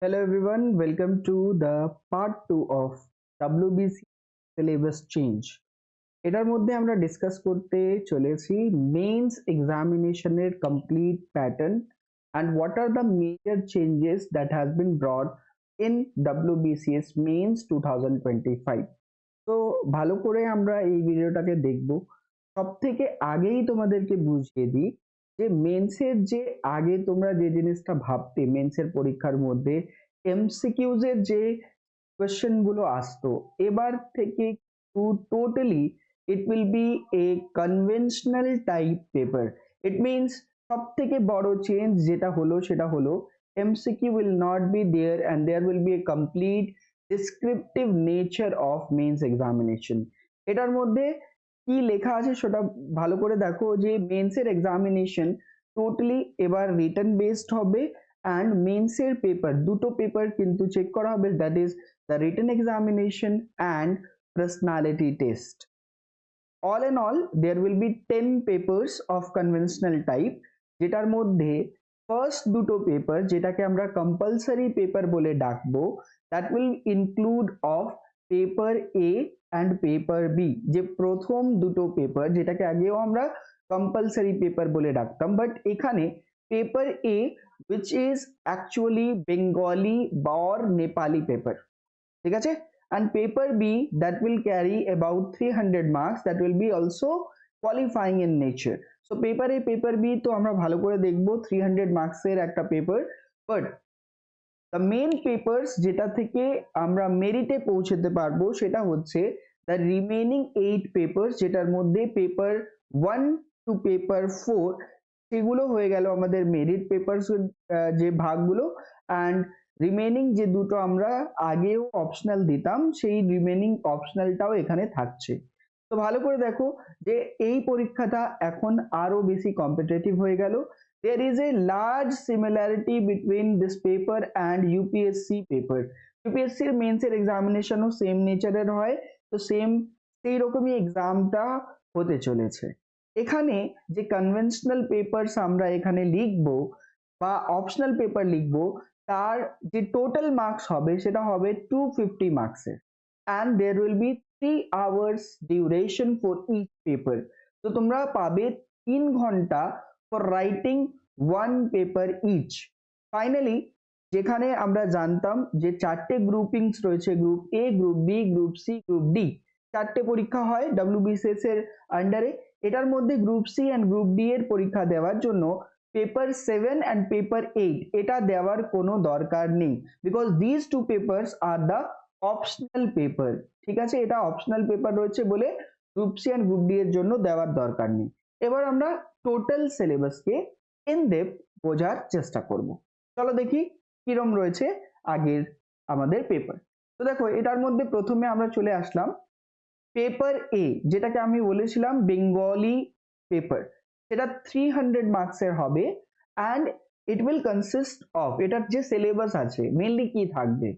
Hello everyone, welcome to the part 2 of WBC syllabus change. এটার মধ্যে আমরা discuss করতে চলেছি মেইনস এক্সামিনেশনের complete pattern and what are the major changes that has been brought in WBCS mains 2025. তো ভালো করে আমরা এই ভিডিওটাকে দেখব। সবথেকে আগেই তোমাদেরকে বুঝিয়ে দিই যে মেন্সের যে আগে তোমরা যে জিনিসটা ভাবতে মেন্সের পরীক্ষার মধ্যে এমসিকিউজ এর যে কোয়েশ্চেন গুলো আসতো, এবার থেকে totally it will be a conventional type paper. It means সব থেকে বড় চেঞ্জ যেটা হলো সেটা হলো MCQ will not be there and there will be a complete descriptive nature of mains examination. এটার মধ্যে কি লেখা আছে সেটা ভালো করে দেখো যে মেন্সের এক্সামিনেশন টোটালি এবার রিটেন বেসড হবে and মেন্সের পেপার দুটো পেপার কিন্তু চেক করা হবে, that is the written examination and personality test. All in all there will be 10 papers of conventional type, যেটার মধ্যে ফার্স্ট দুটো পেপার যেটাকে আমরা কম্পালসারি পেপার বলে ডাকবো, that will include of paper A and paper B। যে প্রথম দুটো পেপার যেটাকে আগেও আমরা কম্পালসারি পেপার বলে ডাকতাম, বাট এখানে paper A which is actually Bengali or Nepali paper, ঠিক আছে, and paper B that will carry about 300 marks, that will be also qualifying in nature. So paper A paper B তো আমরা ভালো করে দেখবো 300 marks এর একটা paper, but the main papers যেটা থেকে আমরা মেরিটে পৌঁছতে পারবো সেটা হচ্ছে the remaining 8 papers, যেটার মধ্যে পেপার 1 to পেপার 4 সেগুলো হয়ে গেল আমাদের মেরিট পেপারস যে ভাগগুলো, অ্যান্ড রিমেনিং যে দুটো আমরা আগেও অপশনাল দিতাম সেই রিমেনিং অপশনালটাও এখানে থাকছে। তো ভালো করে দেখো যে এই পরীক্ষাটা এখন আরো বেশি কম্পিটিটিভ হয়ে গেল। there is a large similarity between this paper and UPSC paper. UPSC এর মেন্স এর এক্সামিনেশনও সেম নেচারের হয়, তো সেম সেই রকমই এক্সামটা হতে চলেছে। এখানে যে কনভেনশনাল পেপারস আমরা এখানে লিখবো বা অপশনাল পেপার লিখবো, তার যে টোটাল মার্কস হবে সেটা হবে 250 মার্কসের, and there will be 3 hours duration for each paper. তো তোমরা পাবে 3 ঘন্টা for writing one paper each. Finally যেখানে আমরা জানতাম যে চারটে গ্রুপিংস রয়েছে, group A, group B, group C, group D, চারটে পরীক্ষা হয় WBCS এর আন্ডারে। এটার মধ্যে group C and group D এর পরীক্ষা দেওয়ার জন্য পেপার 7 অ্যান্ড পেপার 8 এটা দেওয়ার কোনো দরকার নেই, because this two papers are the optional paper. ঠিক আছে, এটা অপশনাল পেপার রয়েছে বলে group C and group D এর জন্য দেওয়ার দরকার নেই। এবার আমরা টোটাল সিলেবাসকে ইন ডেপথ বোঝার চেষ্টা করব। চলো দেখি কিরম রয়েছে আগের আমাদের পেপার। তো দেখো এটার মধ্যে প্রথমে আমরা চলে আসলাম পেপার এ, যেটাকে আমি বলেছিলাম বেঙ্গলি পেপার, সেটা 300 মার্কসের হবে and it will consist of, এটার যে সিলেবাস আছে মেইনলি কি থাকবে।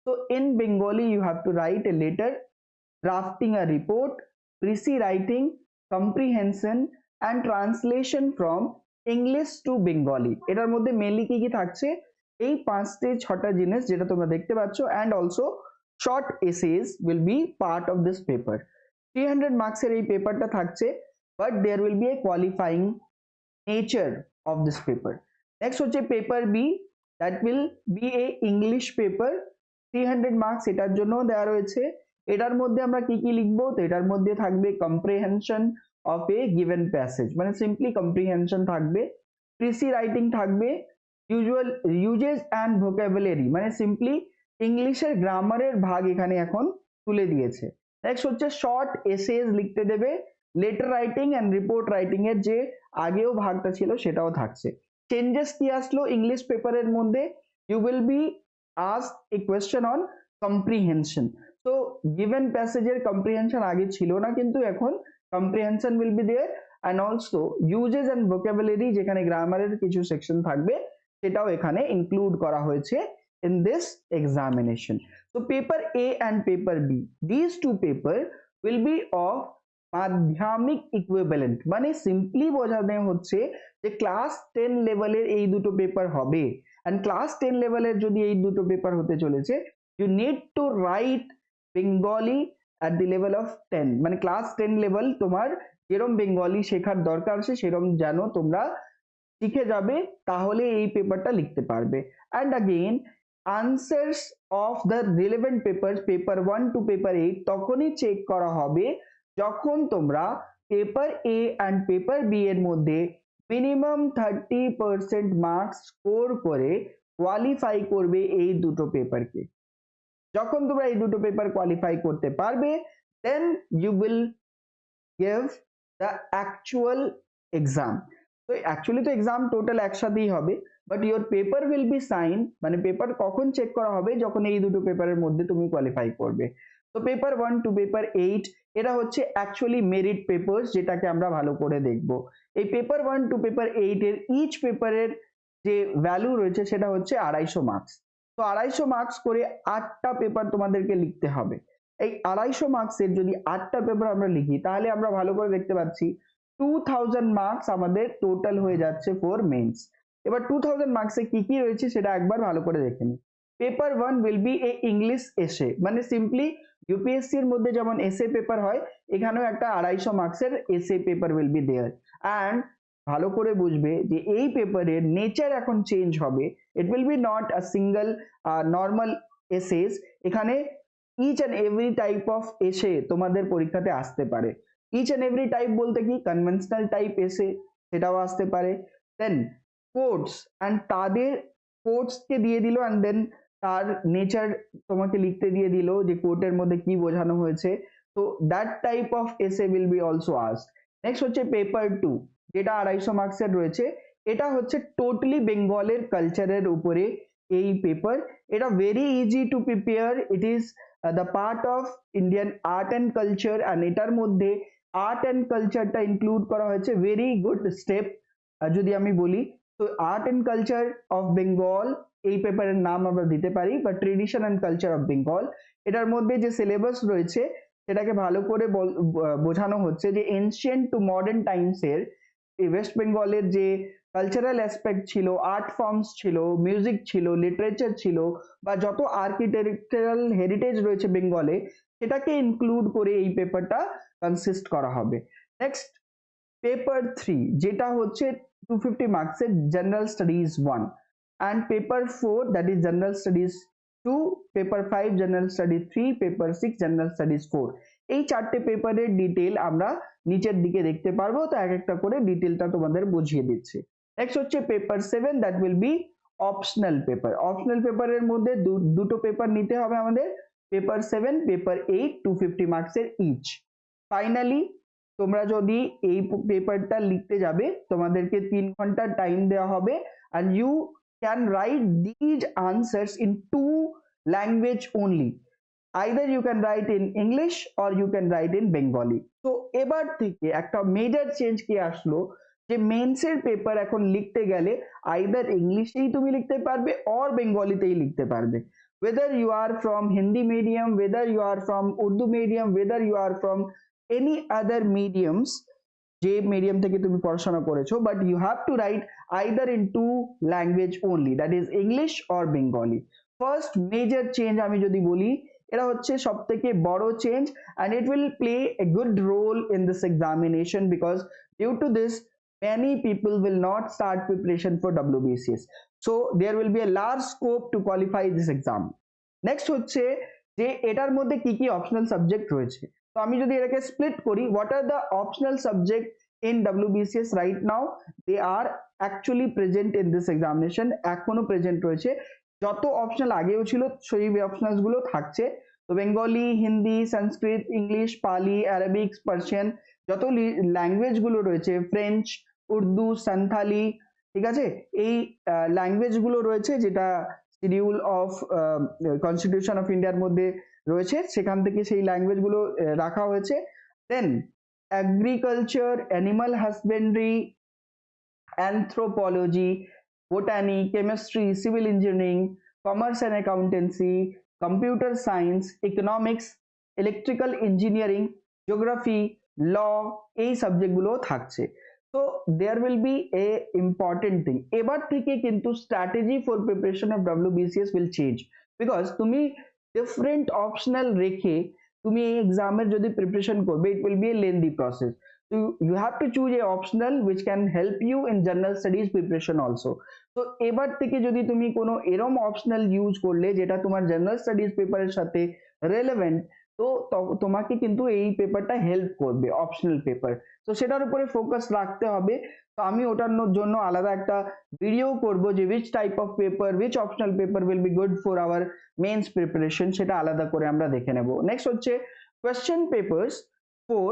তো in Bengali you have to write a letter, drafting a report, precis writing, comprehension and translation from English to Bengali. এটার মধ্যে মেইনলি কি কি থাকছে, এই 5-6টা জিনিস যেটা তোমরা দেখতে পাচ্ছ, and also short essays will be part of this paper. 300 marks এর এই পেপারটা থাকছে, but there will be a qualifying nature of this paper. Next হচ্ছে paper B, that will be a English paper, 300 marks এটার জন্য দেওয়া রয়েছে। এটার মধ্যে আমরা কি কি লিখবো, তো এটার মধ্যে থাকবে comprehension of a given passage, মানে সিম্পলি comprehension থাকবে, প্রিসি রাইটিং থাকবে, usual uses and vocabulary, মানে সিম্পলি ইংলিশের গ্রামারের ভাগ এখানে এখন তুলে দিয়েছে। নেক্সট হচ্ছে শর্ট এসেজ লিখতে দেবে, letter writing and report writing এর যে আগেও ভাগটা ছিল সেটাও থাকছে। চেঞ্জেস কি আসলো ইংলিশ পেপারের মধ্যে, you will be asked a question on comprehension. তো গিভেন প্যাসেজের কম্প্রিহেনশন আগে ছিল না, কিন্তু এখন comprehension will be there, and also usages and vocabulary যেখানে গ্রামারের কিছু সেকশন থাকবে সেটাও এখানে ইনক্লুড করা হয়েছে in this examination. So paper A and paper B, these two paper will be of মাধ্যমিক equivalent, মানে সিম্পলি বোঝানো হচ্ছে যে ক্লাস 10 লেভেলের এই দুটো পেপার হবে অ্যান্ড ক্লাস 10 লেভেলের যদি এই দুটো পেপার হতে চলেছে, you need to write Bengali at the level of 10, মানে ক্লাস 10 লেভেল তোমার যেরকম বেঙ্গলি শেখার দরকার আছে সেরকম জানো তোমরা শিখে যাবে, তাহলে এই পেপারটা লিখতে পারবে। And again answers of the relevant paper, paper 1 to paper 8 তখনই চেক করা হবে যখন তোমরা paper A and paper B এর মধ্যে মিনিমাম 30% মার্কস স্কোর করে কোয়ালিফাই করবে এই দুটো পেপারকে। যখন তোমরা এই দুটো পেপার কোয়ালিফাই করতে পারবে, then you will give the actual exam. তো অ্যাকচুয়ালি তো এক্সাম টোটাল একসাথেই হবে, but your paper will be seen, মানে পেপার কখন চেক করা হবে যখন এই দুটো পেপারের মধ্যে তুমি কোয়ালিফাই করবে। তো পেপার 1 টু পেপার 8 এরা হচ্ছে অ্যাকচুয়ালি মেরিট পেপারস, যেটাকে আমরা ভালো করে দেখব। এই পেপার 1 টু পেপার 8 এর ইচ পেপারের যে ভ্যালু রয়েছে সেটা হচ্ছে 250 মার্কস। তো 250 মার্কস করে 8টা পেপার তোমাদেরকে লিখতে হবে। এই 250 মার্কসের যদি 8টা পেপার আমরা লিখি তাহলে আমরা ভালো করে দেখতে পাচ্ছি 2000 মার্কস আমাদের টোটাল হয়ে যাচ্ছে ফর মেন্স। এবার 2000 মার্কসে কি কি রয়েছে সেটা একবার ভালো করে দেখে নিই। Paper 1 will be A English এসে, মানে সিম্পলি ইউপিএসসি এর মধ্যে যেমন এসে পেপার হয়, এখানেও একটা 250 মার্কসের essay paper will be there. And ভালো করে বুঝবে যে এই পেপারের নেচার এখন চেঞ্জ হবে। It will be not a single normal essays, এখানে each and every type of essay তোমাদের পরীক্ষাতে আসতে পারে। ইচ অ্যান্ড এভরি টাইপ বলতে কি, কনভেনশনাল টাইপ এসে সেটাও আসতে পারে, দেন কোটস অ্যান্ড তাদের কোটসকে দিয়ে দিল, অ্যান্ড দেন তার নেচার তোমাকে লিখতে দিয়ে দিল যে কোটের মধ্যে কি বোঝানো হয়েছে। তো দ্যাট টাইপ অফ এসে will be also asked. Next হচ্ছে পেপার 2, যেটা 250 মার্কসের রয়েছে। এটা হচ্ছে টোটালি বেঙ্গলের কালচারের উপরে এই পেপার। এটা very easy to prepare, it is the part of Indian art and culture, and এটার মধ্যে আর্ট অ্যান্ড কালচারটা ইনক্লুড করা হয়েছে। ভেরি গুড স্টেপ যদি আমি বলি, তো art and culture of Bengal এই পেপারের নাম আমরা দিতে পারি, বা tradition and culture of Bengal. এটার মধ্যে যে সিলেবাস রয়েছে সেটাকে ভালো করে বোঝানো হচ্ছে যে এনশিয়েন্ট টু মডার্ন টাইমস এর ওয়েস্ট বেঙ্গলের যে কালচারাল অ্যাসপেক্ট ছিল, আর্ট ফর্মস ছিল, মিউজিক ছিল, লিটারেচার ছিল, বা যত আর্কিটেকচারাল হেরিটেজ রয়েছে বেঙ্গলে, সেটাকে ইনক্লুড করে এই পেপারটা কনসিস্ট করা হবে। নেক্সট পেপার 3, যেটা হচ্ছে 250 মার্কসের general studies 1, and paper 4 that is general studies 2, paper 5 general studies 3, paper 6 general studies 4। এই চারটে পেপারের ডিটেল আমরা নিচের দিকে দেখতে পারবো, তো এক একটা করে ডিটেলটা তোমাদের বুঝিয়ে দিচ্ছি। নেক্সট হচ্ছে paper 7, that will be optional paper. Optional পেপারের মধ্যে দুটো পেপার নিতে হবে আমাদের, পেপার 7, পেপার 8, 250 মার্কসের ইচ। ফাইনালি তোমরা যদি এই পেপারটা লিখতে যাবে তোমাদেরকে 3 ঘন্টা টাইম দেওয়া হবে, and you can write these answers in 2 language only. Either you can write in English or you can write in Bengali. তো এবার থেকে একটা মেজর চেঞ্জ কি আসলো, যে মেন্সের পেপার এখন লিখতে গেলে আইদার ইংলিশেই তুমি লিখতে পারবে অর বেঙ্গলিতেই লিখতে পারবে। whether you are from Hindi medium, whether you are from Urdu medium, whether you are from any other mediums, যে মিডিয়াম থেকে তুমি পড়াশোনা করেছো, but you have to write either in 2 language only, that is English or Bengali. First major change আমি যদি বলি, এটা হচ্ছে সব থেকে বড় change, and it will play a good role in this examination because due to this many people will not start preparation for WBCS, so there will be a large scope to qualify this exam. Next হচ্ছে যে এটার মধ্যে কি কি optional subject রয়েছে। তো আমি যদি এটাকে স্প্লিট করি, what are the optional subject in WBCS right now, they are actually present in this examination, এখনো প্রেজেন্ট রয়েছে। যত অপশনাল আগেও ছিল সেই অপশনালস গুলো থাকছে। তো বেঙ্গলি, হিন্দি, সংস্কৃত, ইংলিশ, পালি, অ্যারাবিক, পার্সিয়ান, যত ল্যাঙ্গুয়েজ গুলো রয়েছে, ফ্রেঞ্চ, উর্দু, সান্থালি, ঠিক আছে, এই ল্যাঙ্গুয়েজ গুলো রয়েছে যেটা শিডিউল অফ কনস্টিটিউশন অফ ইন্ডিয়ার মধ্যে রয়েছে, সেখান থেকে সেই ল্যাঙ্গুয়েজ গুলো রাখা হয়েছে। Then agriculture, animal husbandry, anthropology, botany, chemistry, civil engineering, commerce and accountancy, computer science, economics, electrical engineering, geography, law, এই সাবজেক্ট গুলো থাকছে। So there will be a important thing, এবার থেকে কিন্তু strategy for preparation of WBCS will change, because তুমি different optional রেখে তুমি এই এক্সামের যদি প্রিপারেশন করবে, it will be a lengthy process. So you have to choose a optional which can help you in general studies preparation also. তো এবার থেকে যদি তুমি কোনো এরম অপশনাল ইউজ করলে যেটা তোমার জেনারেল স্টাডিজ পেপারের সাথে রেলেভেন্ট, তো তোমাকে কিন্তু এই পেপারটা হেল্প করবে, অপশনাল পেপার, তো সেটার উপরে ফোকাস রাখতে হবে। তো আমি ওটার জন্য আলাদা একটা ভিডিও করব যে which type of paper, which optional paper will be good for our mains preparation, সেটা আলাদা করে আমরা দেখে নেব। নেক্সট হচ্ছে question papers for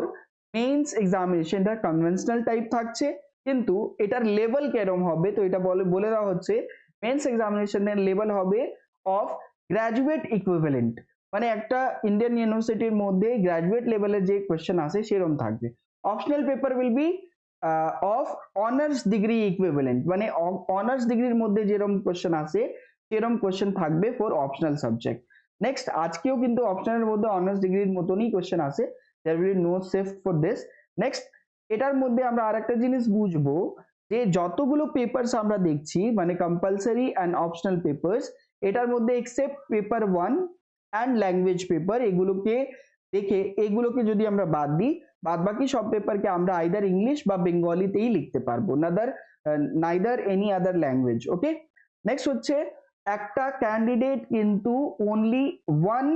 mains examination, এটা কনভেনশনাল টাইপ থাকছে, কিন্তু এটার লেভেল কেরম হবে, তো এটা বলে দেওয়া হচ্ছে মেন্স এক্সামিনেশনের লেভেল হবে অফ গ্র্যাজুয়েট ইকুইভ্যালেন্ট, মানে একটা ইন্ডিয়ান ইউনিভার্সিটির মধ্যে গ্র্যাজুয়েট লেভেলের যে কোয়েশ্চেন আছে সেরকম থাকবে। Optional paper will B of honours degree equivalent, মানে অনার্স ডিগ্রির মধ্যে যেরকম কোয়েশ্চেন আছে সেরকম কোয়েশ্চেন থাকবে ফর অপশনাল সাবজেক্ট। নেক্সট, আজকেও কিন্তু অপশনালের মধ্যে অনার্স ডিগ্রির মতনই কোয়েশ্চেন আছে, there will be no shift for this. Next, এটার মধ্যে আমরা আরেকটা জিনিস বুঝবো যে যতগুলো পেপারস আমরা দেখছি, মানে কম্পালসারি অ্যান্ড অপশনাল পেপারস, এটার মধ্যে except paper 1 and language paper, এগুলোকে দেখে এগুলোকে যদি আমরা বাদ দিই, বাদ বাকি সব পেপারকে আমরা আইদার ইংলিশ বা বেঙ্গলিতেই লিখতে পারবো, নাইদার এনি আদার ল্যাঙ্গুয়েজ। ওকে, নেক্সট হচ্ছে একটা ক্যান্ডিডেট কিন্তু only one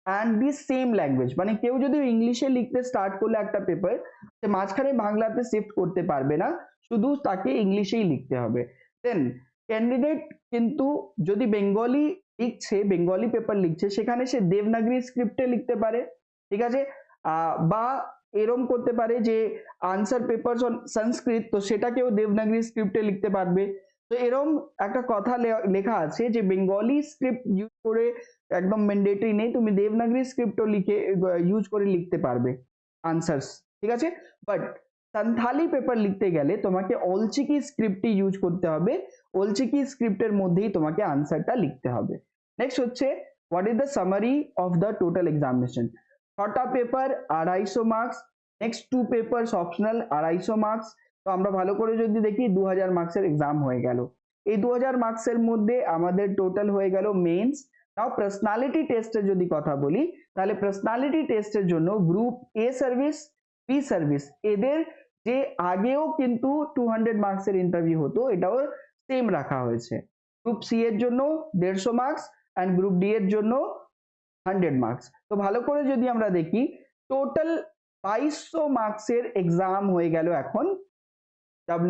and the same language, মানে কেউ যদি ইংলিশে লিখতে স্টার্ট করলে একটা পেপার, সে মাঝখানে বাংলাতে শিফট করতে পারবে না, শুধু তাকে ইংলিশেই লিখতে হবে। দেন ক্যান্ডিডেট কিন্তু যদি বেঙ্গলি লিখছে, বেঙ্গলি পেপার লিখছে, সেখানে সে দেবনাগরী স্ক্রিপ্টে লিখতে পারে, ঠিক আছে, বা এরম করতে পারে যে আনসার পেপার অন সংস্কৃত, তো সেটাকেও দেবনাগরী স্ক্রিপ্টে লিখতে পারবে। তো এরম একটা কথা লেখা আছে যে বেঙ্গলি স্ক্রিপ্ট ইউজ করে একদম ম্যান্ডেটরি নেই, তুমি দেবনাগরী স্ক্রিপ্টও লিখে ইউজ করে লিখতে পারবে আনসার্স, ঠিক আছে, বাট সান্থালি পেপার লিখতে গেলে তোমাকে অলচিকি স্ক্রিপ্টই ইউজ করতে হবে, অলচিকি স্ক্রিপ্টের মধ্যেই তোমাকে আনসারটা লিখতে হবে। নেক্সট হচ্ছে what is the summary of the total examination, 6টা paper 250 marks, next 2 papers optional 250 marks, তো আমরা ভালো করে যদি দেখি 2000 মার্কসের এক্সাম হয়ে গেল। এই 2000 মার্কসের মধ্যে আমাদের টোটাল হয়ে গেল মেন্স। নাও পার্সোনালিটি টেস্টের যদি কথা বলি, তাহলে পার্সোনালিটি টেস্টের জন্য group A service, B service, এদের যে আগেও কিন্তু 200 মার্কসের ইন্টারভিউ হতো, এটাও সেম রাখা হয়েছে। গ্রুপ সি এর জন্য 150 মার্কস অ্যান্ড গ্রুপ ডি এর জন্য 100 মার্কস। তো ভালো করে যদি আমরা দেখি, টোটাল 2200 মার্কসের এক্সাম হয়ে গেল এখন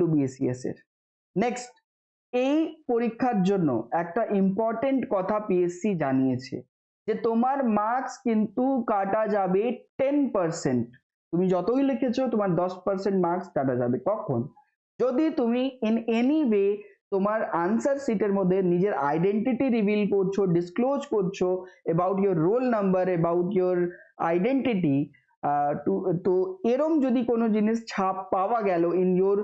WBCS এর। নেক্সট, এই পরীক্ষার জন্য একটা ইম্পর্টেন্ট কথা পিএসসি জানিয়েছে যে তোমার মার্কস কিন্তু কাটা যাবে 10%, তুমি যতই লিখেছো তোমার 10% মার্কস কাটা যাবে। কখন? যদি তুমি ইন এনি ওয়ে তোমার আনসার শিটের মধ্যে নিজের আইডেন্টিটি রিভিল করছো, ডিসক্লোজ করছো about your roll number, about your identity, তো এরম যদি কোনো জিনিস ছাপ পাওয়া গেল in your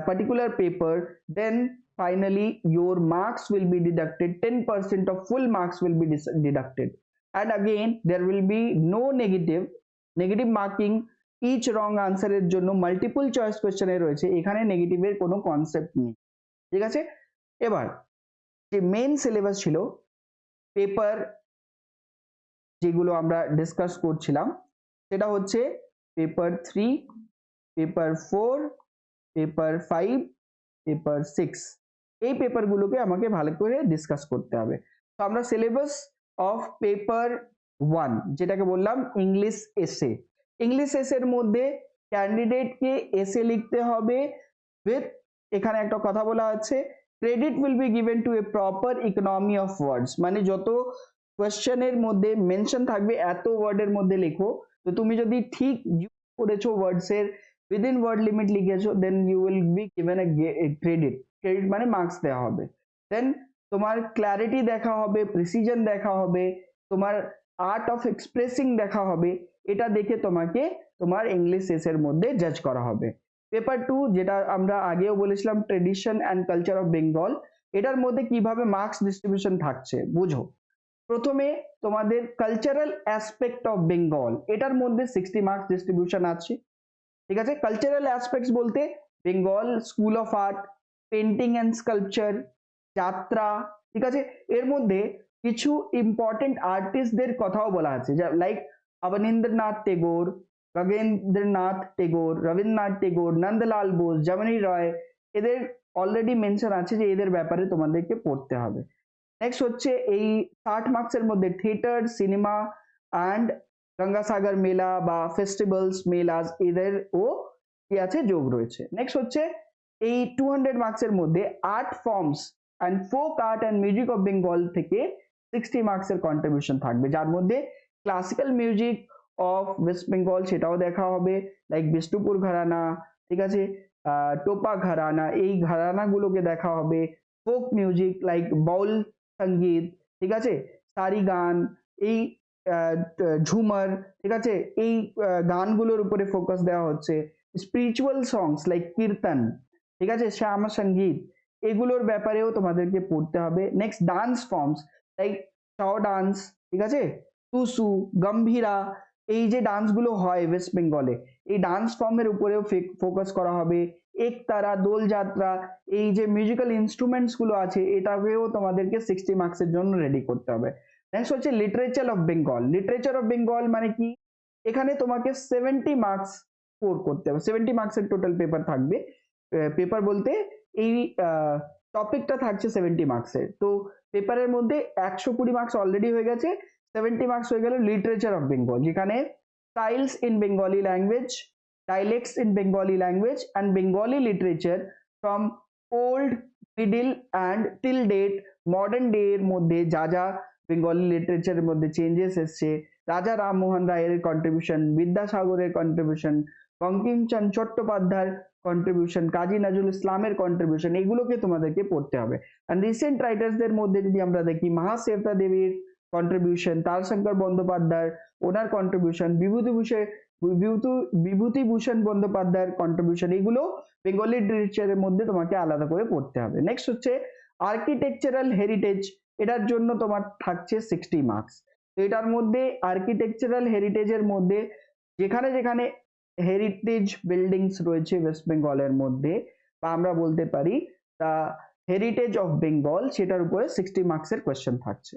particular paper, then finally your marks will be deducted, 10% of full marks will be deducted, and again there will be no negative marking, each wrong answer এর জন্য মাল্টিপল চয়েস কোশ্চেনে রয়েছে, এখানে নেগেটিভের কোনো কনসেপ্ট নেই, ঠিক আছে। এবার যে মেন সিলেবাস ছিল, পেপার যেগুলো আমরা ডিসকাস করছিলাম, সেটা হচ্ছে পেপার 3, পেপার 4, পেপার 5, পেপার 6, এই পেপারগুলোকে আমাকে ভালো করে ডিসকাস করতে হবে। তো আমরা সিলেবাস অফ পেপার 1 যেটাকে বললাম ইংলিশ এসে, ইংলিশ এসের মধ্যে ক্যান্ডিডেটকে এসে লিখতে হবে উইথ, এখানে একটা কথা বলা আছে, credit will be given to a proper economy of words, মানে যত কোয়েশ্চেনের মধ্যে মেনশন থাকবে এত ওয়ার্ডের মধ্যে লেখো, তো তুমি যদি ঠিক ইউজ করেছো ওয়ার্ডস এর within word limit লিখেছো, then you will be given a credit মানে মার্কস দেওয়া হবে। দেন তোমার ক্ল্যারিটি দেখা হবে, প্রিসিজন দেখা হবে, তোমার আর্ট অফ এক্সপ্রেসিং দেখা হবে, এটা দেখে তোমাকে তোমার ইংলিশ এসের মধ্যে জাজ করা হবে। পেপার 2 যেটা আমরা আগেও বলেছিলাম tradition and culture of Bengal, এটার মধ্যে কিভাবে মার্কস ডিস্ট্রিবিউশন থাকছে বুঝো। প্রথমে তোমাদের কালচারাল অ্যাসপেক্ট অফ বেঙ্গল, এটার মধ্যে 60 মার্কস ডিস্ট্রিবিউশন আছে, ঠিক আছে। কালচারাল অ্যাসপেক্টস বলতে Bengal school of art, painting and sculpture, যাত্রা, ঠিক আছে। এর মধ্যে কিছু ইম্পর্টেন্ট আর্টিস্টদের কথাও বলা আছে, লাইক অবনীন্দ্রনাথ টেগোর, গগেন্দ্রনাথ টেগোর, রবীন্দ্রনাথ টেগোর, নন্দলাল বোস, যামিনী রায়, এদের অলরেডি মেনশন আছে যে এদের ব্যাপারে তোমাদেরকে পড়তে হবে। নেক্সট হচ্ছে এই 60 মার্কসের মধ্যে থিয়েটার, সিনেমা অ্যান্ড গঙ্গাসাগর মেলা বা ফেস্টিভ্যালস, মেলাস, এদের ও কি আছে যোগ রয়েছে। নেক্সট হচ্ছে এই 200 মার্কসের মধ্যে art forms and folk art and music of Bengal থেকে 60 মার্কসের কন্ট্রিবিউশন থাকবে, যার মধ্যে classical music of West Bengal সেটাও দেখা হবে, লাইক বিষ্ণুপুর ঘরানা, ঠিক আছে, টোপা ঘরানা, এই ঘরানাগুলোকে দেখা হবে। ফোক মিউজিক লাইক বাউল সঙ্গীত, ঠিক আছে, সারি গান, এই ঝুমার, ঠিক আছে, এই গানগুলোর উপরে ফোকাস দেওয়া হচ্ছে। স্পিরিচুয়াল সংস লাইক কীর্তন, ঠিক আছে, শ্যাম সঙ্গীত, এগুলোর ব্যাপারেও তোমাদেরকে পড়তে হবে। Next dance forms like Chhau dance, ঠিক আছে, টুসু, গম্ভীরা, এই যে ডান্সগুলো হয় ওয়েস্ট বেঙ্গলে, এই ডান্স ফর্মের উপরেও ফোকাস করা হবে। একতারা, দোলযাত্রা, এই যে মিউজিক্যাল ইনস্ট্রুমেন্টস গুলো আছে এটাকেও তোমাদেরকে 60 মার্কসের জন্য রেডি করতে হবে। নেক্সট হচ্ছে literature of Bengal. Literature of Bengal মানে কি, এখানে তোমাকে 70 মার্কস স্কোর করতে হবে, 70 মার্কসের টোটাল পেপার থাকবে। পেপার বলতে এই টপিকটা থাকছে 70 মার্কসের, তো পেপারের মধ্যে 120 মার্কস অলরেডি হয়ে গেছে, 70 মার্কস হয়ে গেল লিটারেচার অফ বেঙ্গল, যেখানে styles in Bengali language, dialects in Bengali language and Bengali literature from old, middle and till date, modern day এর মধ্যে যা যা বেঙ্গলি লিটারেচারের মধ্যে চেঞ্জেস এসছে, রাজা রামমোহন রায়ের কন্ট্রিবিউশন, বিদ্যাসাগরের কন্ট্রিবিউশন, বঙ্কিমচন্দ্র চট্টোপাধ্যায়ের কন্ট্রিবিউশন, কাজী নজরুল ইসলামের কন্ট্রিবিউশন, এগুলোকে তোমাদেরকে পড়তে হবে। আর রিসেন্ট রাইটার্সদের মধ্যে যদি আমরা দেখি, মহাশ্বেতা দেবীর কন্ট্রিবিউশন, তালশঙ্কর বন্দ্যোপাধ্যায় ওনার কন্ট্রিবিউশন, বিভূতিভূষণ বন্দ্যোপাধ্যায়ের কন্ট্রিবিউশন, এগুলো বেঙ্গলি লিটারেচারের মধ্যে তোমাকে আলাদা করে পড়তে হবে। নেক্সট হচ্ছে আর্কিটেকচারাল হেরিটেজ, এটার জন্য তোমার থাকছে 60 মার্কস। তো এটার মধ্যে আর্কিটেকচারাল হেরিটেজের মধ্যে যেখানে যেখানে হেরিটেজ বিল্ডিংস রয়েছে ওয়েস্ট বেঙ্গলের মধ্যে, বা আমরা বলতে পারি দ্য হেরিটেজ অফ বেঙ্গল, সেটার উপরে 60 মার্কসের কোয়েশ্চেন থাকছে।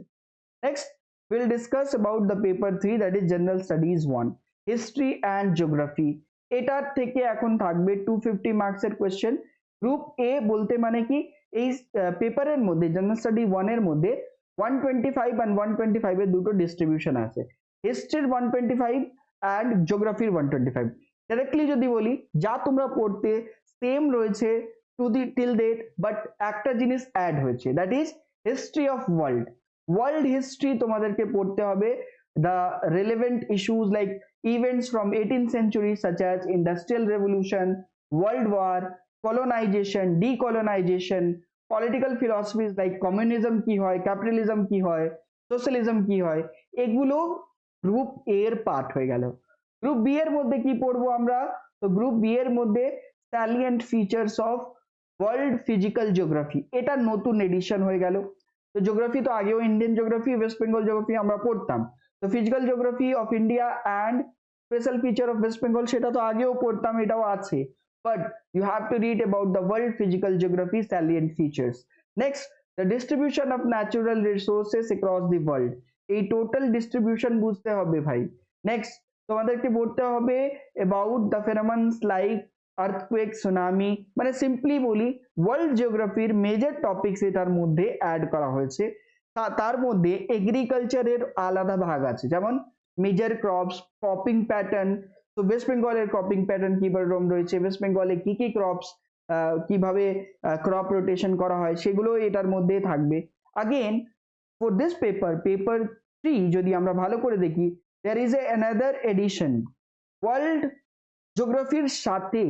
Next, we'll discuss about the paper 3, that is General Studies 1, History and Geography. এটার থেকে এখন থাকবে 250 মার্কসের কোয়েশ্চেন। গ্রুপ এ বলতে মানে কি, এই পেপারের মধ্যে জেনারেল স্টাডি 1 এর মধ্যে 125 and 125 এর দুটো ডিস্ট্রিবিউশন আছে, হিস্ট্রির 125 and জিওগ্রাফির 125। ডাইরেক্টলি যদি বলি, যা তোমরা পড়তে সেম রয়েছে to the till date, but একটা জিনিস অ্যাড হয়েছে, that is history of world. World history তোমাদেরকে পড়তে হবে, the relevant issues like events from 18th century such as industrial revolution, world war, colonization, decolonization, political philosophies like communism কি হয়, capitalism কি হয়, socialism কি হয়, এগুলো গ্রুপ এ এর পার্ট হয়ে গেল। গ্রুপ বি এর মধ্যে কি পড়বো আমরা, তো গ্রুপ বি এর মধ্যে salient features of world physical geography, এটা নতুন এডিশন হয়ে গেল। তো জিওগ্রাফি তো আগেও Indian geography, West Bengal geography আমরা পড়তাম, তো physical geography of India and special feature of West Bengal সেটা তো আগেও পড়তাম, এটাও আছে, but you have to read about the world physical geography salient features. Next, the distribution of natural resources across the world, এই টোটাল ডিস্ট্রিবিউশন বুঝতে হবে ভাই। নেক্সট, তোমাদেরকে পড়তে হবে about the phenomenons like earthquake, tsunami, মানে সিম্পলি বলি world জিওগ্রাফির major topics এটার মধ্যে অ্যাড করা হয়েছে। তার মধ্যে এগ্রিকালচারের আলাদা ভাগ আছে, যেমন মেজর ক্রপস, ক্রপিং প্যাটার্ন, তো ওয়েস্ট বেঙ্গলের ক্রপিং প্যাটার্ন কিভাবে রয়েছে, ওয়েস্ট বেঙ্গলে কি কি ক্রপস কিভাবে ক্রপ রোটেশন করা হয়, সেগুলো এটার মধ্যে থাকবে। আগেন ফর দিস পেপার 3 যদি আমরা ভালো করে দেখি, there is another edition, world জিওগ্রাফির সাথে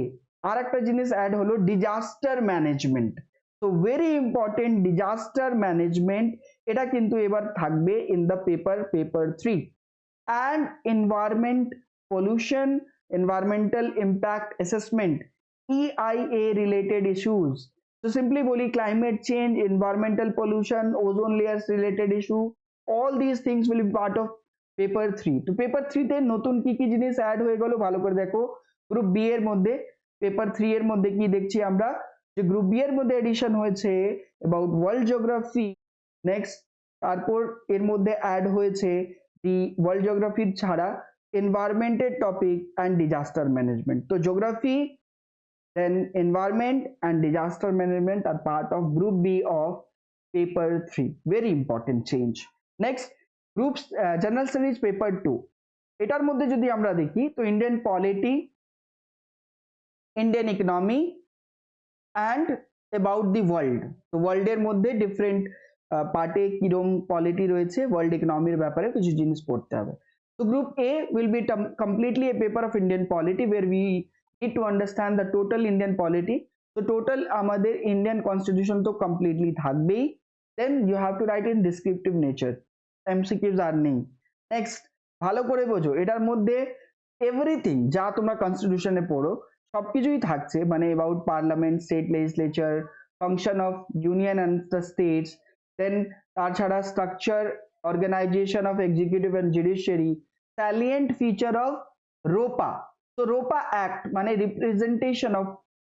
আর একটা জিনিস অ্যাড হলো ডিজাস্টার ম্যানেজমেন্ট। তো ভেরি ইম্পর্টেন্ট ডিজাস্টার ম্যানেজমেন্ট, এটা কিন্তু এবার থাকবে in the paper 3 and environment pollution, environmental impact assessment, EIA related issues. তো সিম্পলি বলি climate change, environmental pollution, ozone layers related issue, all this things will be part of paper 3। তো paper 3 তে নতুন কি কি জিনিস অ্যাড হয়ে গেল ভালো করে দেখো। গ্রুপ বি এর মধ্যে পেপার 3 এর মধ্যে কি দেখছি আমরা, যে গ্রুপ বি এর মধ্যে এডিশন হয়েছে অ্যাবাউট ওয়ার্ল্ড জিওগ্রাফি। নেক্সট তারপর এর মধ্যে অ্যাড হয়েছে দি ওয়ার্ল্ড জিওগ্রাফির ছাড়া এনভায়রনমেন্টের টপিক অ্যান্ড ডিজাস্টার ম্যানেজমেন্ট। তো geography then environment and disaster management are part of group B of paper 3, very important change. Next groups general studies paper 2, এটার মধ্যে যদি আমরা দেখি তো Indian polity, Indian economy and about the world. তো ওয়ার্ল্ডের মধ্যে ডিফারেন্ট পার্টে কিরম পলিটি রয়েছে, ওয়ার্ল্ড ইকোনমির ব্যাপারে কিছু জিনিস পড়তে হবে। তো group A will be completely a paper of Indian polity where we need to understand the total Indian polity. So total আমাদের ইন্ডিয়ান কনস্টিটিউশন তো কমপ্লিটলি থাকবেই, then you have to write in descriptive nature, MCQs আর নেই। Next ভালো করে বোঝো, এটার মধ্যে এভরিথিং যা তোমরা কনস্টিটিউশনে পড়ো সবকিছুই থাকছে, মানে about parliament, state legislature, function of union and the states, then তাছাড়া structure organisation of executive and judiciary, salient feature of ROPA. তো রোপা অ্যাক্ট মানে representation of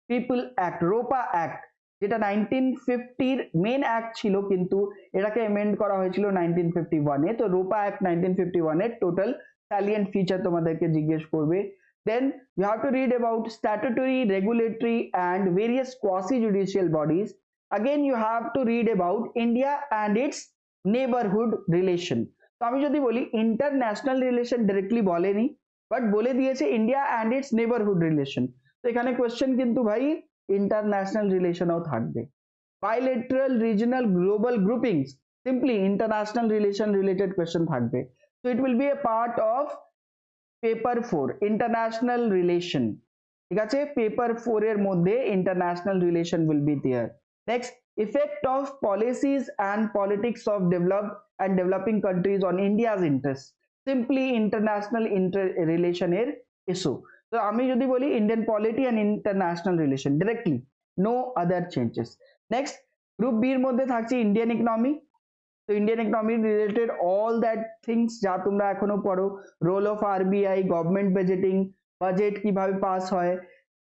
people act, ROPA act যেটা 1950-র মেন অ্যাক্ট ছিল, কিন্তু এটাকে এমেন্ড করা হয়েছিল 1951-এ। তো ROPA act 1951-এর total salient feature তোমাদেরকে জিজ্ঞেস করবে। দেন you have to read about statutory, regulatory and various quasi judicial bodies. Again you have to read about India and its neighborhood relation. তো আমি যদি বলি ইন্টারন্যাশনাল রিলেশন ডাইরেক্টলি বলেনি, but বলে দিয়েছে India and its neighbourhood relation. তো এখানে question কিন্তু ভাই ইন্টারন্যাশনাল রিলেশনও থাকবে। Bilateral, regional, global groupings, simply international relation related question থাকবে। So it will be a part of paper 4 international relation. ঠিক আছে, পেপার 4 এর মধ্যে international relation will be there. Next effect of policies and politics of developed and developing countries on India's interest, simply international রিলেশনের issue. তো আমি যদি বলি Indian polity and international relation directly, no other changes. Next group B এর মধ্যে থাকছে Indian economy. তো Indian economy related all that things যা তোমরা এখনো পড়ো, role of RBI, government budgeting, budget কিভাবে পাস হয়।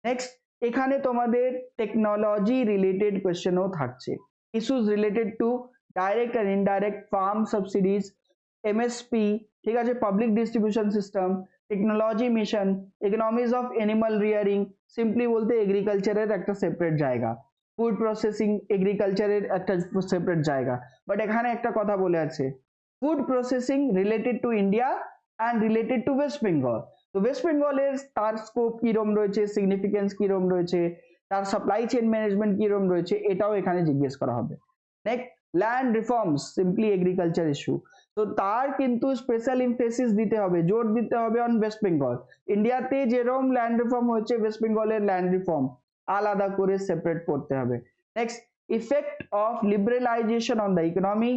নেক্সট এখানে তোমাদের টেকনোলজি রিলেটেড কোয়েশ্চেনও থাকছে, issues related to direct and indirect farm subsidies, MSP, ঠিক আছে, public distribution system, technology mission, economies of animal rearing, simply বলতে এগ্রিকালচারের একটা সেপারেট জায়গা, ফুড প্রসেসিং এগ্রিকালচারের একটা সেপারেট জায়গা। বাট এখানে একটা কথা বলে আছে, food processing related to India and related to West Bengal. তো ওয়েস্ট বেঙ্গলের তার স্কোপ কিরম রয়েছে, সিগনিফিকেন্স কিরম রয়েছে, তার সাপ্লাই চেইন ম্যানেজমেন্ট কিরম রয়েছে, এটাও এখানে জিজ্ঞেস করা হবে। Next land reforms, simply agriculture issue. তো তার কিন্তু স্পেশাল এমফেসিস দিতে হবে, জোর দিতে হবে অন ওয়েস্ট বেঙ্গল। ইন্ডিয়াতে যেরকম ল্যান্ড রিফর্ম হচ্ছে, ওয়েস্ট বেঙ্গলের ল্যান্ড রিফর্ম আলাদা করে সেপারেট করতে হবে। Next effect of liberalisation on the economy,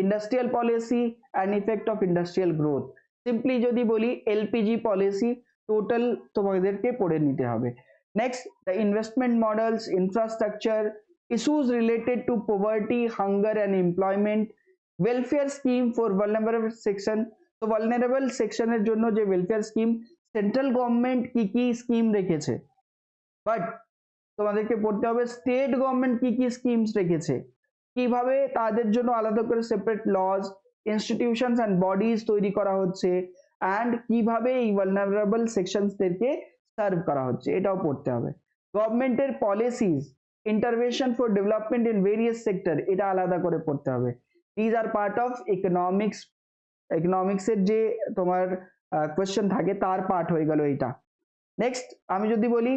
industrial policy and effect of industrial growth. Simply যদি বলি এলপিজি পলিসি টোটাল তোমাদেরকে পড়ে নিতে হবে। Next the investment models, infrastructure, issues related to poverty, hunger and employment, welfare scheme for vulnerable section. তো vulnerable সেকশনের জন্য যে ওয়েলফেয়ার স্কিম, সেন্ট্রাল গভর্নমেন্ট কি কি স্কিম রেখেছে, বাট তোমাদেরকে পড়তে হবে স্টেট গভর্নমেন্ট কি কি স্কিমস রেখেছে, কিভাবে তাদের জন্য আলাদা করে separate laws, institutions and bodies তৈরি করা হচ্ছে, অ্যান্ড কিভাবে এই ভালনারেবল সেকশনসদেরকে সার্ভ করা হচ্ছে, এটাও পড়তে হবে। গভর্নমেন্টের policies, intervention for development in various sector, এটা আলাদা করে পড়তে হবে। These are part of economics, ইকোনমিক্সের যে তোমার কোয়েশ্চেন থাকে তার পার্ট হয়ে গেল এইটা। নেক্সট আমি যদি বলি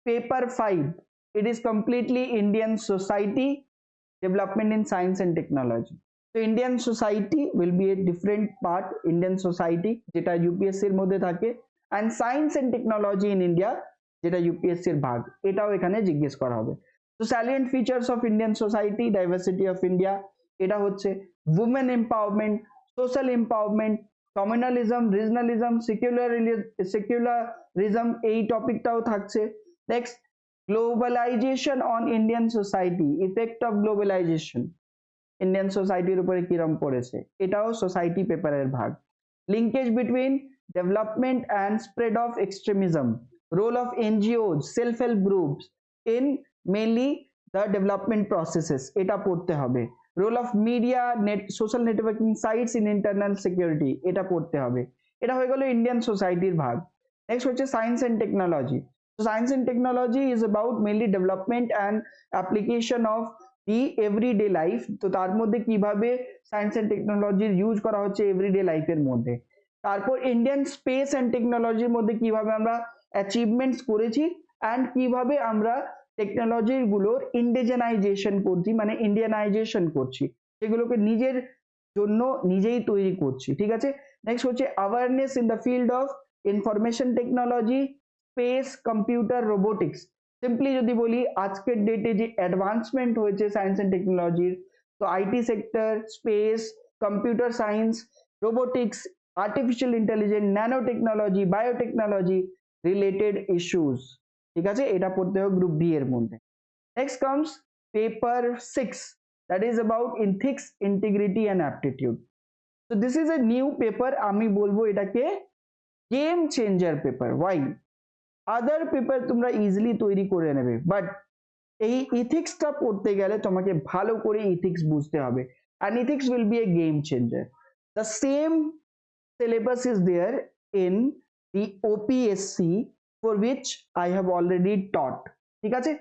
paper 5, it is completely Indian society, development in science and technology. So Indian society will be a different part, Indian society যেটা ইউপিএসসি এর মধ্যে থাকে, and science and technology in India যেটা ইউপিএসসি এর ভাগ, এটাও এখানে জিজ্ঞেস করা হবে। So salient features of Indian society, diversity of India, এটা হচ্ছে women empowerment, social empowerment, communalism, regionalism, secularism, এই টপিকটাও থাকছে। Next, globalization on Indian society, effect of globalization, Indian society এর উপরে কিরম পড়েছে, এটাও সোসাইটি পেপারের ভাগ। Linkage between development and spread of extremism, তো role of NGOs, self-help groups in mainly the development processes, এটা পড়তে হবে। Role of media, social networking sites in internal security, এটা পড়তে হবে। এটা হয়ে গেল ইন্ডিয়ান সোসাইটির ভাগ। নেক্সট হচ্ছে science and technology. Science and technology is about mainly development and application of the everyday life. তো তার মধ্যে কিভাবে সায়েন্স অ্যান্ড টেকনোলজির ইউজ করা হচ্ছে এভরিডে লাইফের মধ্যে। তারপর ইন্ডিয়ান স্পেস অ্যান্ড টেকনোলজির মধ্যে কিভাবে আমরা অ্যাচিভমেন্টস করেছি অ্যান্ড কিভাবে আমরা টেকনোলজি গুলোর ইন্ডিজেনাইজেশন করছি, মানে ইন্ডিয়ানাইজেশন করছি, সেগুলোকে নিজের জন্য নিজেই তৈরি করছি। ঠিক আছে। নেক্সট হচ্ছে awareness in the field of information technology, space, computer, robotics. Simply যদি বলি আজকের ডেটে যে অ্যাডভান্সমেন্ট হয়েছে সায়েন্স অ্যান্ড টেকনোলজির, তো IT sector, space, computer science, robotics, artificial intelligence, nano technology, biotechnology related issues. ঠিক আছে, এটা পড়তে হবে গ্রুপ বি এর মধ্যে। Next comes paper 6, that is about ethics, integrity and aptitude. So this is a new paper, আমি বলবো এটাকে গেম চেঞ্জার পেপার। ওয়াই? আদার পেপার তোমরা ইজিলি তৈরি করে নেবে, বাট এই ইথিক্সটা পড়তে গেলে তোমাকে ভালো করে ইথিক্স বুঝতে হবে, and ethics will be a game changer. The same syllabus is there in the OPSC, for which I have already taught. ঠিক আছে,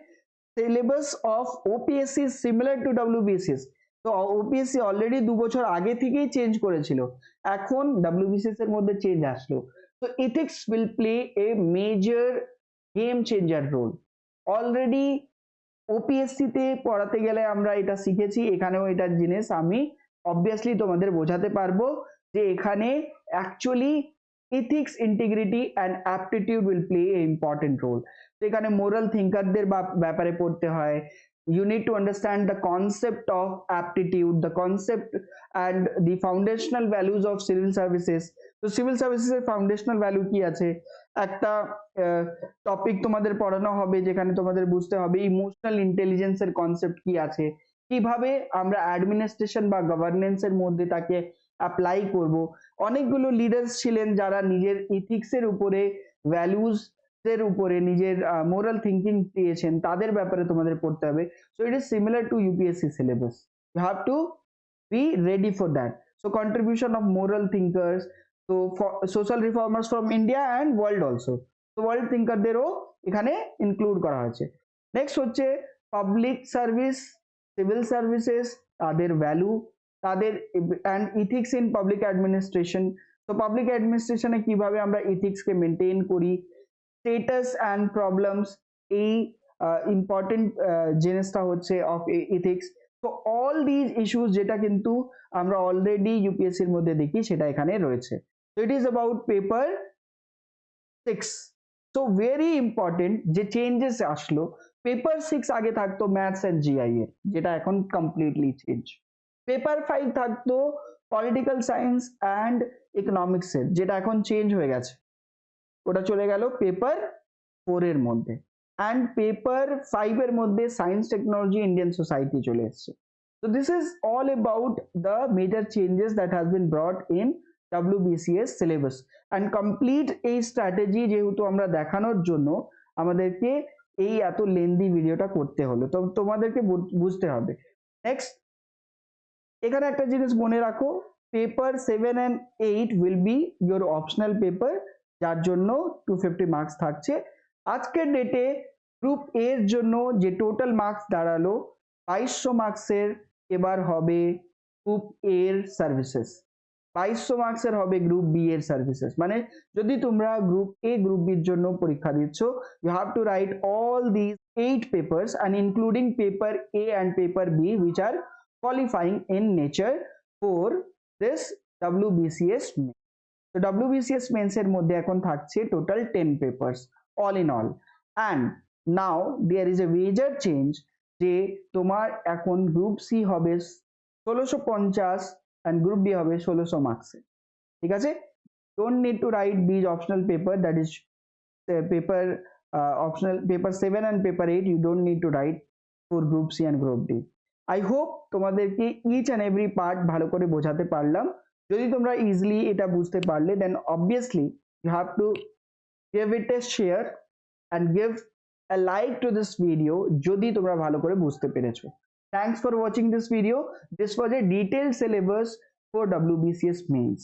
syllabus of OPSC is similar to WBCS. তো OPSC অলরেডি 2 বছর আগে থেকেই change করেছিল, এখন WBCS এর মধ্যে চেঞ্জ আসলো। তো ethics will play a major game changer role. Already OPSC তে পড়াতে গেলে আমরা এটা শিখেছি, এখানেও এটার জিনিস আমি অবভিয়াসলি তোমাদের বোঝাতে পারবো যে এখানে actually ethics, integrity and aptitude will play a important role. তো এখানে মোরাল থিঙ্কারদের ব্যাপারে পড়তে হয়। You need to understand the concept of aptitude, the concept and the foundational values of civil services. তো সিভিল সার্ভিসেসের ফাউন্ডেশনাল ভ্যালু কি আছে, একটা topic তোমাদের পড়ানো হবে যেখানে তোমাদের বুঝতে হবে ইমোশনাল ইন্টেলিজেন্সের কনসেপ্ট কি আছে, কিভাবে আমরা অ্যাডমিনিস্ট্রেশন বা গভর্নেন্সের মধ্যে তাকে অ্যাপ্লাই করব। অনেকগুলো লিডার্স ছিলেন যারা নিজের ইথিক্সের উপরে, ভ্যালুজ এর উপরে নিজের মোরাল থিঙ্কিং দিয়েছেন, তাদের ব্যাপারে তোমাদের পড়তে হবে। So it is similar to UPSC syllabus, you have to be ready for that. So contribution of moral thinkers, তো social reformers from India and world also, তো ওয়ার্ল্ড থিঙ্কারদেরও এখানে ইনক্লুড করা হয়েছে। নেক্সট হচ্ছে পাবলিক সার্ভিস, সিভিল সার্ভিসেস, তাদের value, তাদের and ethics in public administration. তো পাবলিক অ্যাডমিনিস্ট্রেশনে কিভাবে আমরা ইথিক্সকে মেনটেন করি, স্টেটাস অ্যান্ড প্রবলেমস, এই ইম্পর্টেন্ট জিনিসটা হচ্ছে অফ ইথিক্স। তো অল দিজ ইস্যুস যেটা কিন্তু আমরা অলরেডি ইউপিএসসির মধ্যে দেখি, সেটা এখানে রয়েছে। So it is about paper 6. So very important যে চেঞ্জেস আসলো, পেপার 6 আগে থাকতো ম্যাথস এন্ড জিআই এর, যেটা এখন কমপ্লিটলি চেঞ্জ। পেপার 5 থাকতো পলিটিক্যাল সায়েন্স অ্যান্ড ইকোনমিক্স এর, যেটা এখন চেঞ্জ হয়ে গেছে, ওটা চলে গেল পেপার 4 এর মধ্যে। অ্যান্ড পেপার 5 এর মধ্যে সায়েন্স, টেকনোলজি, ইন্ডিয়ান সোসাইটি চলে এসছে। So this is all about the major changes that has been brought in WBCS syllabus, and complete এই স্ট্র্যাটেজি যেহেতু আমরা দেখানোর জন্য আমাদেরকে এই এত লেন্দি ভিডিওটা করতে হলো, তো তোমাদেরকে বুঝতে হবে। নেক্সট, এখানে একটা জিনিস মনে রাখো, paper 7 and 8 will be your optional paper, যার জন্য 250 মার্কস থাকছে। আজকের ডেটে গ্রুপ এ এর জন্য যে টোটাল মার্কস দাঁড়ালো 2200 মার্কসের, এবার হবে গ্রুপ এ এর সার্ভিসেস, 2200 মার্কসের হবে গ্রুপ বি এর সার্ভিসেস। মানে যদি তোমরা গ্রুপ এ, গ্রুপ বির জন্য পরীক্ষা দিচ্ছ, you have to write all these 8 papers and including paper A and paper B which are qualifying in nature for this WBCS main. তো WBCS mains এর মধ্যে এখন থাকছে total 10 papers all in all, and now there is a major change যে তোমার এখন group C হবে 1650 and group B হবে 1600 মার্কস। ঠিক আছে, don't need to write these optional paper, that is paper optional paper 7 and paper 8 you don't need to write for group C and group D. I hope তোমাদেরকে each and every part ভালো করে বোঝাতে পারলাম। যদি তোমরা easily এটা বুঝতে পারলে, then obviously you have to give it a share and give a like to this video যদি তোমরা ভালো করে বুঝতে পেরেছো। Thanks for watching this video. This was a detailed syllabus for WBCS mains.